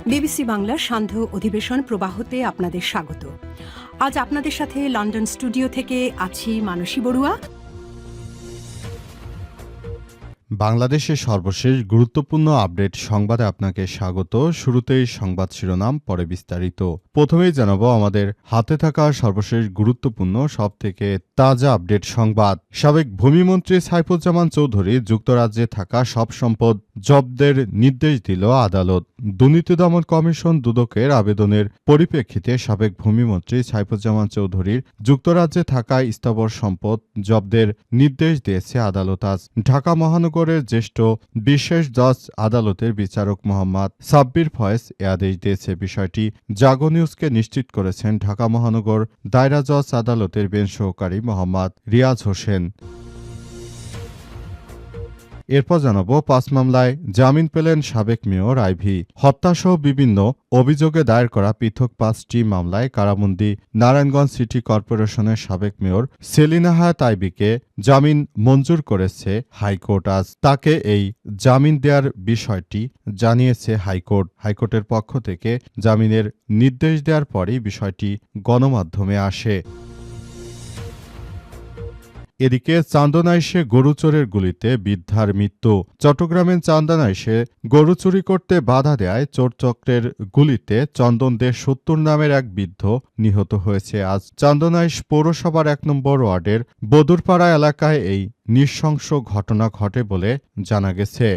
BBC বাংলার সান্ধ্য অধিবেশন প্রবাহতে আপনাদের স্বাগত। আজ আপনাদের সাথে লন্ডন স্টুডিও থেকে আছি মানসী বড়ুয়া। বাংলাদেশের সর্বশেষ গুরুত্বপূর্ণ আপডেট সংবাদে আপনাকে স্বাগত। শুরুতেই সংবাদ শিরোনাম, পরে বিস্তারিত। প্রথমেই জানাবো আমাদের হাতে থাকা সর্বশেষ গুরুত্বপূর্ণ সবথেকে তাজা আপডেট সংবাদ। সাবেক ভূমিমন্ত্রী সাইফুজ্জামান চৌধুরী যুক্তরাজ্যে থাকা সব সম্পদ জব্দের নির্দেশ দিল আদালত। দুর্নীতি দমন কমিশন দুদকের আবেদনের পরিপ্রেক্ষিতে সাবেক ভূমিমন্ত্রী সাইফুজ্জামান চৌধুরীর যুক্তরাজ্যে থাকা স্থাবর সম্পদ জব্দের নির্দেশ দিয়েছে আদালত। আজ ঢাকা মহানগরের জ্যেষ্ঠ বিশেষ জজ আদালতের বিচারক মোহাম্মদ সাব্বির ফয়েজ এ আদেশ দিয়েছে। বিষয়টি জাগো নিউজকে নিশ্চিত করেছেন ঢাকা মহানগর দায়রা জজ আদালতের বেঞ্চ সহকারী মোহাম্মদ রিয়াজ হোসেন। এরপর জানাবো, ৫ মামলায় জামিন পেলেন সাবেক মেয়র আইভী। হত্যাসহ বিভিন্ন অভিযোগে দায়ের করা পৃথক ৫টি মামলায় কারাবন্দী নারায়ণগঞ্জ সিটি কর্পোরেশনের সাবেক মেয়র সেলিনা হায়াৎ আইভীকে জামিন মঞ্জুর করেছে হাইকোর্ট। আজ তাকে এই জামিন দেওয়ার বিষয়টি জানিয়েছে হাইকোর্ট। হাইকোর্টের পক্ষ থেকে জামিনের নির্দেশ দেওয়ার পরই বিষয়টি গণমাধ্যমে আসে। এদিকে চান্দনাইশে গরু চোরের গুলিতে বৃদ্ধার মৃত্যু। চট্টগ্রামের চান্দনাইশে গরু চুরি করতে বাধা দেয় চোরচক্রের গুলিতে চন্দন দে ৭০ নামের এক বৃদ্ধ নিহত হয়েছে। আজ চান্দনাইশ পৌরসভার ১ নম্বর ওয়ার্ডের বদুরপাড়া এলাকায় এই নৃশংস ঘটনা ঘটে বলে জানা গেছে।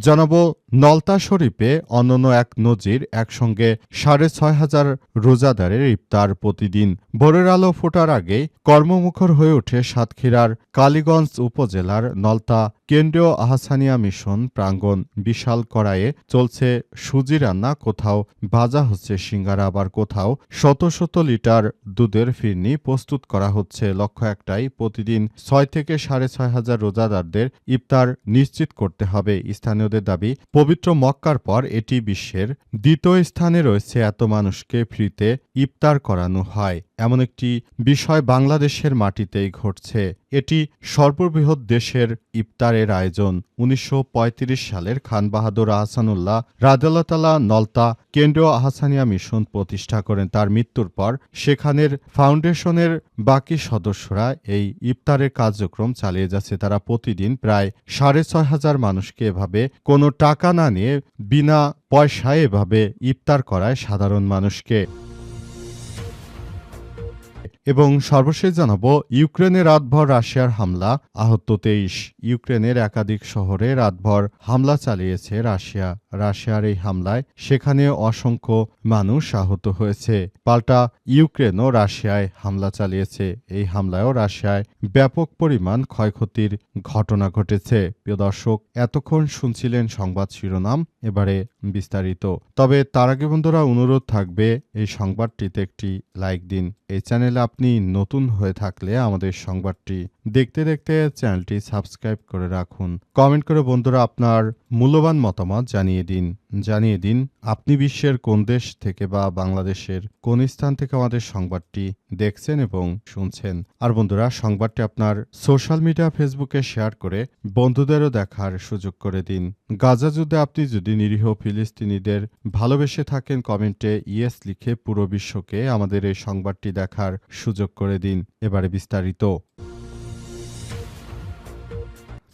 জানাবো, নলতা শরীফে অনন্য এক নজির, একসঙ্গে ৬৫০০ রোজাদারের ইফতার প্রতিদিন। ভোরের আলো ফোটার আগে কর্মমুখর হয়ে ওঠে সাতক্ষীরার কালীগঞ্জ উপজেলার নলতা কেন্দ্রীয় আহসানিয়া মিশন প্রাঙ্গণ। বিশাল কড়াইয়ে চলছে সুজি রান্না, কোথাও ভাজা হচ্ছে সিঙ্গারা, আবার কোথাও শত শত লিটার দুধের ফিরনি প্রস্তুত করা হচ্ছে। লক্ষ্য একটাই, প্রতিদিন ৬ থেকে ৬৫০০ রোজাদারদের ইফতার নিশ্চিত করতে হবে। স্থানীয়দের দাবি, পবিত্র মক্কার পর এটি বিশ্বের দ্বিতীয় স্থানে রয়েছে এত মানুষকে ফ্রিতে ইফতার করানো হয়। এমন একটি বিষয় বাংলাদেশের মাটিতেই ঘটছে। এটি সর্ববৃহৎ দেশের ইফতারের আয়োজন। ১৯৩৫ সালের খান বাহাদুর আহসানুল্লাহ রাদিয়াল্লাহু নলতা কেন্দ্রীয় আহসানিয়া মিশন প্রতিষ্ঠা করেন। তার মৃত্যুর পর সেখানের ফাউন্ডেশনের বাকি সদস্যরা এই ইফতারের কার্যক্রম চালিয়ে যাচ্ছে। তারা প্রতিদিন প্রায় ৬৫০০ মানুষকে এভাবে কোনো টাকা না নিয়ে বিনা পয়সায় এভাবে ইফতার করায় সাধারণ মানুষকে। এবং সর্বশেষ জানাবো, ইউক্রেনে রাতভর রাশিয়ার হামলা, আহত ২৩। ইউক্রেনের একাধিক শহরে রাতভর হামলা চালিয়েছে রাশিয়া। রাশিয়ার এই হামলায় সেখানে অসংখ্য মানুষ আহত হয়েছে। পাল্টা ইউক্রেনও রাশিয়ায় হামলা চালিয়েছে। এই হামলায়ও রাশিয়ায় ব্যাপক পরিমাণ ক্ষয়ক্ষতির ঘটনা ঘটেছে। প্রিয় দর্শক, এতক্ষণ শুনছিলেন সংবাদ শিরোনাম, এবারে বিস্তারিত। তবে তার আগে বন্ধুরা, অনুরোধ থাকবে এই সংবাদটিতে একটি লাইক দিন। এই চ্যানেলে আপনি নতুন হয়ে থাকলে আমাদের সংবাদটি দেখতে দেখতে চ্যানেলটি সাবস্ক্রাইব করে রাখুন। কমেন্ট করে বন্ধুরা আপনার মূল্যবান মতামত জানিয়ে দিন আপনি বিশ্বের কোন দেশ থেকে বা বাংলাদেশের কোন স্থান থেকে আমাদের সংবাদটি দেখছেন এবং শুনছেন। আর বন্ধুরা, সংবাদটি আপনার সোশ্যাল মিডিয়া ফেসবুকে শেয়ার করে বন্ধুদেরও দেখার সুযোগ করে দিন। গাজা যুদ্ধে আপনি যদি নিরীহ ফিলিস্তিনিদের ভালোবেসে থাকেন, কমেন্টে ইয়েস লিখে পুরো বিশ্বকে আমাদের এই সংবাদটি দেখার সুযোগ করে দিন। এবারে বিস্তারিত।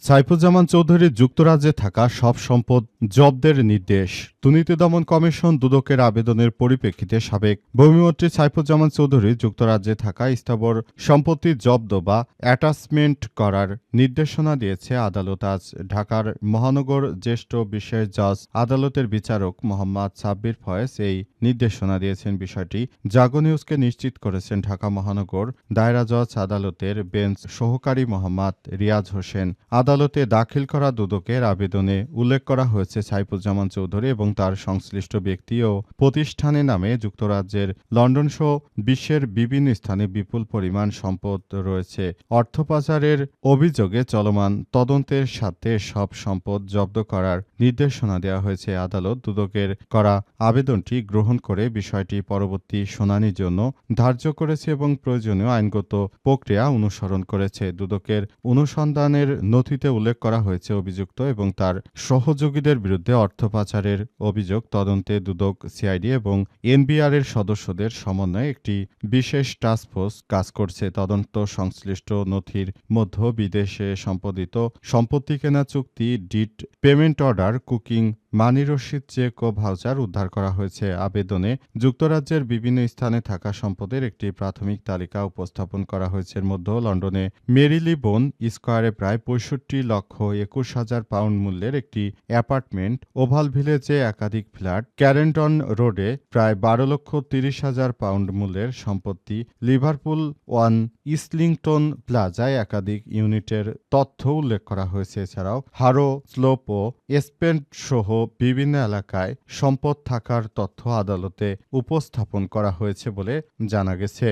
সাইফুজ্জামান চৌধুরীর যুক্তরাজ্যে থাকা সব সম্পদ জব্দের নির্দেশ। দুর্নীতি দমন কমিশন দুদকের আবেদনের পরিপ্রেক্ষিতে সাবেক ভূমিমন্ত্রী সাইফুজ্জামান চৌধুরী যুক্তরাজ্যে থাকা স্থাবর সম্পত্তি জব্দ বা অ্যাটাচমেন্ট করার নির্দেশনা দিয়েছে আদালত। আজ ঢাকার মহানগর জ্যেষ্ঠ বিশেষ জজ আদালতের বিচারক মোহাম্মদ সাব্বির ফয়েজ এই নির্দেশনা দিয়েছেন। বিষয়টি জাগো নিউজকে নিশ্চিত করেছেন ঢাকা মহানগর দায়রা জজ আদালতের বেঞ্চ সহকারী মোহাম্মদ রিয়াজ হোসেন। আদালতে দাখিল করা দুদকের আবেদনে উল্লেখ করা হয়েছে, সাইফুজ্জামান চৌধুরী এবং তার সংশ্লিষ্ট ব্যক্তি ও প্রতিষ্ঠানের নামে যুক্তরাজ্যের লন্ডন সহ বিশ্বের বিভিন্ন স্থানে বিপুল পরিমাণ সম্পদ রয়েছে। অর্থ পাচারের অভিযোগে চলমান তদন্তের সাথে সব সম্পদ জব্দ করার নির্দেশনা দেওয়া হয়েছে। আদালত দুদকের করা আবেদনটি গ্রহণ করে বিষয়টি পরবর্তী শুনানির জন্য ধার্য করেছে এবং প্রয়োজনীয় আইনগত প্রক্রিয়া অনুসরণ করেছে। দুদকের অনুসন্ধানের নথিতে বিবৃতিতে উল্লেখ করা হয়েছে অভিযুক্ত এবং তার সহযোগীদের বিরুদ্ধে অর্থ পাচারের অভিযোগ তদন্তে দুদক, সিআইডি এবং এনবিআরের সদস্যদের সমন্বয়ে একটি বিশেষ টাস্কফোর্স কাজ করছে। তদন্ত সংশ্লিষ্ট নথির মধ্যে বিদেশে সম্পাদিত সম্পত্তি কেনা চুক্তি, ডিট, পেমেন্ট অর্ডার, কুকিং, মানি রসিদ, চেক ও ভাউচার উদ্ধার করা হয়েছে। আবেদনে যুক্তরাজ্যের বিভিন্ন স্থানে থাকা সম্পদের একটি প্রাথমিক তালিকা উপস্থাপন করা হয়েছে। এর মধ্যে লন্ডনে মেরিলিবোন স্কয়ারে প্রায় ৬৫,২১,০০০ পাউন্ড মূল্যের একটি অ্যাপার্টমেন্ট, ওভাল ভিলেজে একাধিক ফ্ল্যাট, ক্যারেন্টন রোডে প্রায় ১২,৩০,০০০ পাউন্ড মূল্যের সম্পত্তি, লিভারপুল ওয়ান ইসলিংটন প্লাজায় একাধিক ইউনিটের তথ্য উল্লেখ করা হয়েছে। এছাড়াও হারো, স্লোপ ও এসপেন্ট সহ বিভিন্ন এলাকায় সম্পদ থাকার তথ্য আদালতে উপস্থাপন করা হয়েছে বলে জানা গেছে।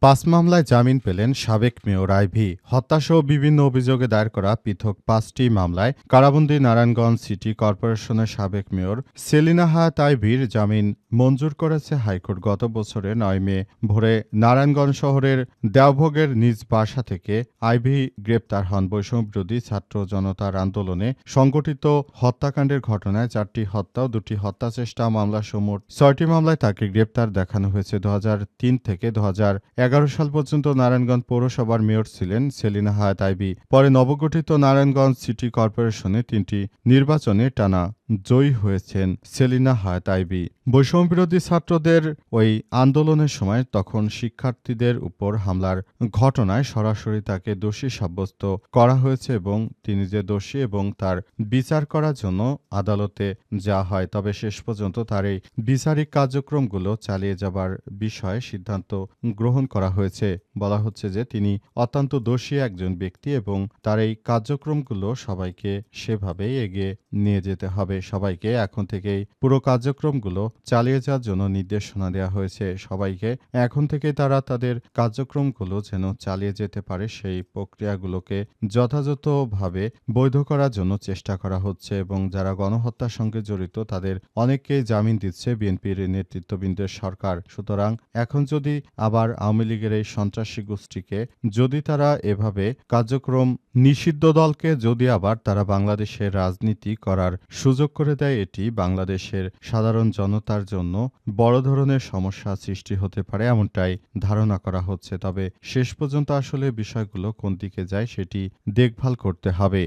৫ মামলায় জামিন পেলেন সাবেক মেয়র আইভী। হত্যাসহ বিভিন্ন অভিযোগে দায়ের করা পৃথক ৫টি মামলায় কারাবন্দী নারায়ণগঞ্জ সিটি কর্পোরেশনের সাবেক মেয়র সেলিনা হায়াৎ আইভীর জামিন মঞ্জুর করেছে হাইকোর্ট। গত বছরের ৯ মে ভোরে নারায়ণগঞ্জ শহরের দেওভোগের নিজ বাসা থেকে আইভী গ্রেপ্তার হন। বৈষম্যবিরোধী ছাত্র জনতার আন্দোলনে সংগঠিত হত্যাকাণ্ডের ঘটনায় ৪টি হত্যা ও ২টি হত্যাচেষ্টা মামলা সমুট ৬টি মামলায় তাকে গ্রেপ্তার দেখানো হয়েছে। ২০০৩ থেকে ২০১১ সাল পর্যন্ত নারায়ণগঞ্জ পৌরসভার মেয়র ছিলেন সেলিনা হায়াৎ আইভী। পরে নবগঠিত নারায়ণগঞ্জ সিটি কর্পোরেশনে ৩টি নির্বাচনে টানা জয়ী হয়েছেন সেলিনা হায়াৎ আইভী। বৈষম্যবিরোধী ছাত্রদের ওই আন্দোলনের সময় তখন শিক্ষার্থীদের উপর হামলার ঘটনায় সরাসরি তাকে দোষী সাব্যস্ত করা হয়েছে এবং তিনি যে দোষী এবং তার বিচার করার জন্য আদালতে যাওয়া হয়। তবে শেষ পর্যন্ত তার এই বিচারিক কার্যক্রমগুলো চালিয়ে যাবার বিষয়ে সিদ্ধান্ত গ্রহণ করা হয়েছে। বলা হচ্ছে যে তিনি অত্যন্ত দোষী একজন ব্যক্তি এবং তার এই কার্যক্রমগুলো সবাইকে সেভাবেই এগিয়ে নিয়ে যেতে হবে। সবাইকে এখন থেকেই পুরো কার্যক্রমগুলো চালিয়ে যাওয়ার জন্য নির্দেশনা দেওয়া হয়েছে। সবাইকে এখন থেকে তারা তাদের কার্যক্রমগুলো যেন চালিয়ে যেতে পারে সেই প্রক্রিয়াগুলোকে যথাযথভাবে বৈধ করার জন্য চেষ্টা করা হচ্ছে এবং যারা গণহত্যার সঙ্গে জড়িত তাদের অনেককেই জামিন দিচ্ছে বিএনপির নেতৃত্ববৃন্দের সরকার। সুতরাং এখন যদি আবার আওয়ামী লীগের এই সন্ত্রাসী গোষ্ঠীকে যদি তারা এভাবে কার্যক্রম নিষিদ্ধ দলকে যদি আবার তারা বাংলাদেশের রাজনীতি করার সুযোগ করে দেয়, এটি বাংলাদেশের সাধারণ জনতার জন্য বড় ধরনের সমস্যা সৃষ্টি হতে পারে এমনটাই ধারণা করা হচ্ছে। তবে শেষ পর্যন্ত আসলে বিষয়গুলো কোন দিকে যায় সেটি দেখভাল করতে হবে।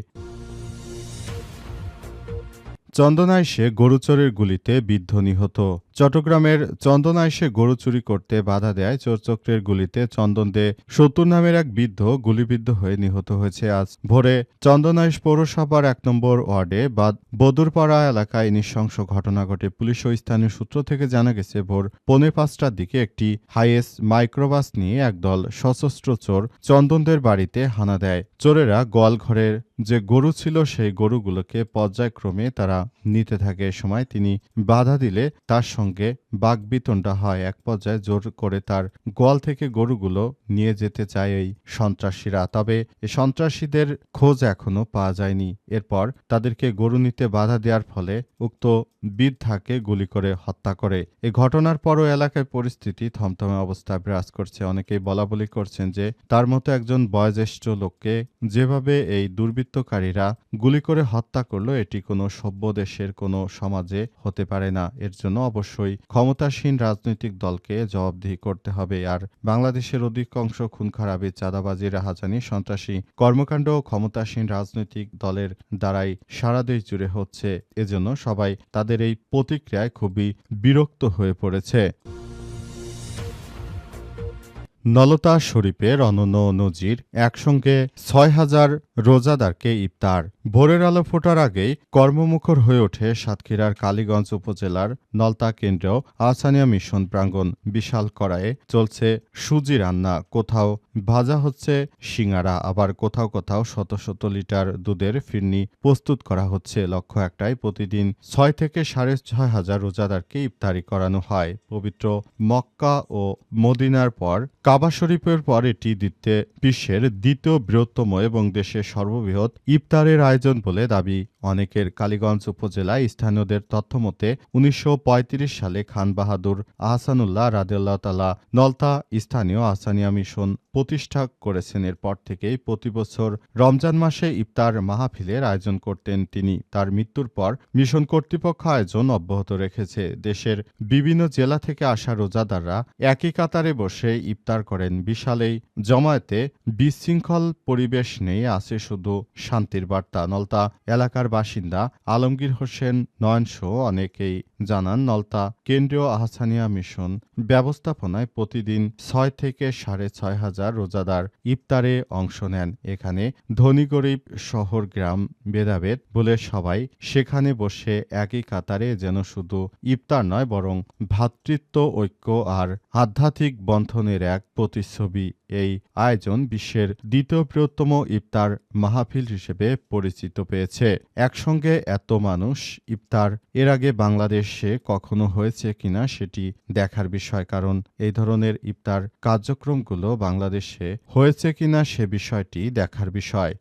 চন্দনাইশে গরু চোরের গুলিতে বৃদ্ধ নিহত। চট্টগ্রামের চন্দনাইশে গরু চুরি করতে বাধা দেয় চোরচক্রের গুলিতে চন্দনদে ৭০ নামের এক বৃদ্ধ গুলিবিদ্ধ হয়ে নিহত হয়েছে। আজ ভোরে চন্দনাইশ পৌরসভার ১ নম্বর ওয়ার্ডে বদুরপাড়া এলাকায় নৃশংস ঘটনা ঘটে। পুলিশ ও স্থানীয় সূত্র থেকে জানা গেছে ভোর ৪:৩০টার দিকে একটি হাইএস মাইক্রোবাস নিয়ে একদল সশস্ত্র চোর চন্দনদের বাড়িতে হানা দেয়। চোরেরা গোয়ালঘরের যে গরু ছিল সেই গরুগুলোকে পর্যায়ক্রমে তারা নিতে থাকে। এ সময় তিনি বাধা দিলে তার সঙ্গে বাকবিতণ্ডা হয়। এক পর্যায়ে জোর করে তার গোয়াল থেকে গরুগুলো নিয়ে যেতে চায় এই সন্ত্রাসীরা। তবে এই সন্ত্রাসীদের খোঁজ এখনো পাওয়া যায়নি। এরপর তাদেরকে গরু নিতে বাধা দেওয়ার ফলে উক্ত বৃদ্ধাকে গুলি করে হত্যা করে। এই ঘটনার পরও এলাকায় পরিস্থিতি থমথমে অবস্থায় বিরাজ করছে। অনেকেই বলাবলি করছেন যে তার মতো একজন বয়োজ্যেষ্ঠ লোককে যেভাবে এই দুর্বৃত্তকারীরা গুলি করে হত্যা করলো এটি কোনো সভ্য দেশের কোনো সমাজে হতে পারে না। এর জন্য অবশ্যই ক্ষমতাসীন রাজনৈতিক দলকে জবাবদিহি করতে হবে। আর বাংলাদেশের অধিকাংশ খুন-খারাপি, চাঁদাবাজি, রাহাজানি, সন্ত্রাসী কর্মকাণ্ড ক্ষমতাসীন রাজনৈতিক দলের দ্বারাই সারা দেশ জুড়ে হচ্ছে। এজন্য সবাই তাদের এই প্রতিক্রিয়ায় খুবই বিরক্ত হয়ে পড়েছে। নলতা শরীফের অনন্য নজির, একসঙ্গে ৬,০০০ রোজাদারকে ইফতার। ভোরের আলো ফোটার আগেই কর্মমুখর হয়ে ওঠে সাতক্ষীরার কালীগঞ্জ উপজেলার নলতা কেন্দ্রেও আহসানিয়া মিশন প্রাঙ্গণ। বিশাল কড়াইয়ে চলছে সুজি রান্না, কোথাও ভাজা হচ্ছে সিঙ্গারা, আবার কোথাও কোথাও শত শত লিটার দুধের ফিরনি প্রস্তুত করা হচ্ছে। লক্ষ্য একটাই, প্রতিদিন ৬ থেকে ৬,৫০০ রোজাদারকে ইফতারি করানো হয়। পবিত্র মক্কা ও মদিনার পর কাবা শরীফের পর এটি বিশ্বের দ্বিতীয় বৃহত্তম এবং দেশের সর্ববৃহৎ ইফতারের আয়োজন বলে দাবি অনেকের। কালীগঞ্জ উপজেলায় স্থানীয়দের তথ্যমতে ১৯৩৫ সালে খান বাহাদুর আহসানুল্লাহ রাদিয়াল্লাহু তাআলা নলতা স্থানীয় আহসানিয়া মিশন প্রতিষ্ঠা করেছেন। এরপর থেকেই প্রতি বছর রমজান মাসে ইফতার মাহফিলের আয়োজন করতেন তিনি। তার মৃত্যুর পর মিশন কর্তৃপক্ষ আয়োজন অব্যাহত রেখেছে। দেশের বিভিন্ন জেলা থেকে আসা রোজাদাররা একই কাতারে বসে ইফতার করেন। বিশাল এই জমায়েতে বিশৃঙ্খল পরিবেশ নেই, আছে শুধু শান্তির বার্তা। নলতা এলাকার বাসিন্দা আলমগীর হোসেন নয়নসহ অনেকেই জানান, নলতা কেন্দ্রীয় আহসানিয়া মিশন ব্যবস্থাপনায় প্রতিদিন ৬ থেকে ৬.৫ হাজার রোজাদার ইফতারে অংশ নেন। এখানে ধনী গরিব শহর গ্রাম ভেদাভেদ বলে সবাই সেখানে বসে একই কাতারে যেন শুধু ইফতার নয় বরং ভ্রাতৃত্ব, ঐক্য আর আধ্যাত্মিক বন্ধনের এক প্রতিচ্ছবি। এই আয়োজন বিশ্বের দ্বিতীয় বৃহত্তম ইফতার মাহফিল হিসেবে পরিচিত পেয়েছে। একসঙ্গে এত মানুষ ইফতার এর আগে বাংলাদেশে কখনো হয়েছে কিনা সেটি দেখার বিষয়, কারণ এই ধরনের ইফতার কার্যক্রমগুলো বাংলাদেশে হয়েছে কিনা সে বিষয়টি দেখার বিষয়।